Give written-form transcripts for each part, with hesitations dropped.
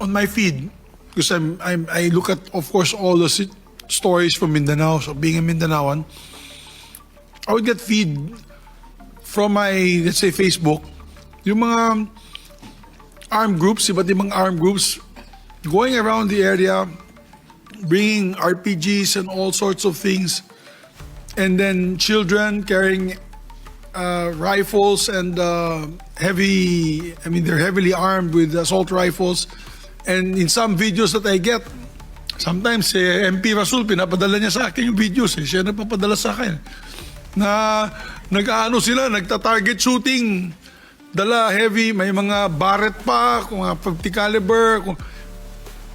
on my feed, because I look at, of course, all the stories from Mindanao. So being a Mindanaoan, I would get feed from my, let's say, Facebook, yung mga armed groups, iba't ibang armed groups, going around the area, bringing RPGs and all sorts of things, and then children carrying rifles and they're heavily armed with assault rifles. And in some videos that I get, sometimes MP Rasul, pinapadala niya sa akin yung videos. Siya nagpapadala sa akin. Na sila, nagta-target shooting. Dala heavy, may mga Barrett pa, kung 50 caliber, kung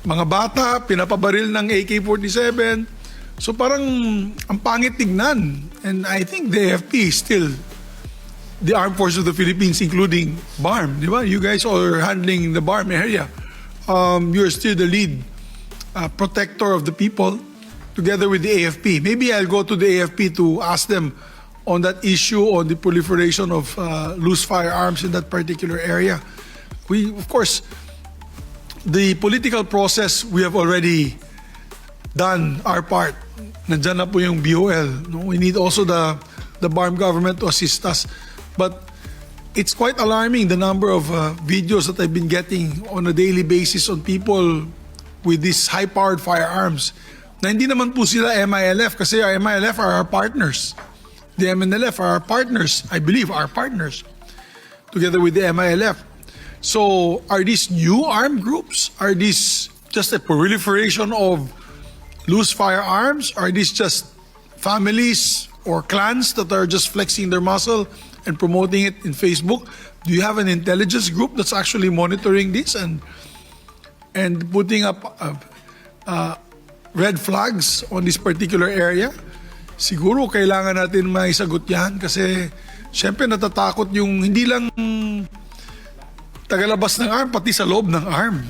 mga bata, pinapabaril ng AK-47. So parang ang pangit tignan. And I think the AFP is still the Armed Forces of the Philippines, including BARM, di ba? You guys are handling the BARM area. You're still the lead protector of the people together with the AFP. Maybe I'll go to the AFP to ask them on that issue on the proliferation of loose firearms in that particular area. We, of course, the political process, we have already done our part. Nandyan na po yung BOL. No? We need also the BARM government to assist us. But it's quite alarming the number of videos that I've been getting on a daily basis on people with these high-powered firearms. Na hindi naman po sila MILF kasi our MILF are our partners. The MNLF are our partners, I believe our partners, together with the MILF. So are these new armed groups? Are these just a proliferation of loose firearms? Are these just families or clans that are just flexing their muscle and promoting it in Facebook? Do you have an intelligence group that's actually monitoring this and putting up red flags on this particular area? Siguro kailangan natin maisagot yan kasi syempre natatakot yung hindi lang tagalabas ng arm, pati sa loob ng arm,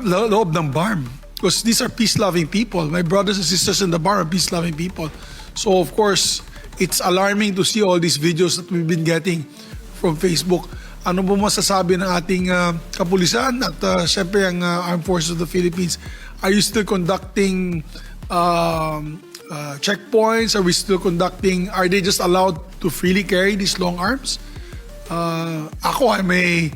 loob ng BARM. Because these are peace-loving people. My brothers and sisters in the BARM are peace-loving people. So of course, it's alarming to see all these videos that we've been getting from Facebook. Ano po masasabi ng ating kapulisan at syempre ang Armed Forces of the Philippines? Are you still conducting checkpoints? Are we still conducting, are they just allowed to freely carry these long arms? Ako, I'm a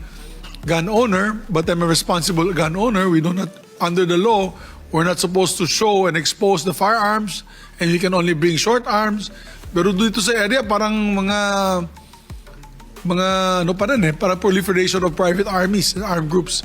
gun owner, but I'm a responsible gun owner. We do not, under the law, we're not supposed to show and expose the firearms, and you can only bring short arms. Pero dito sa area, parang mga ano pa rin parang proliferation of private armies and armed groups.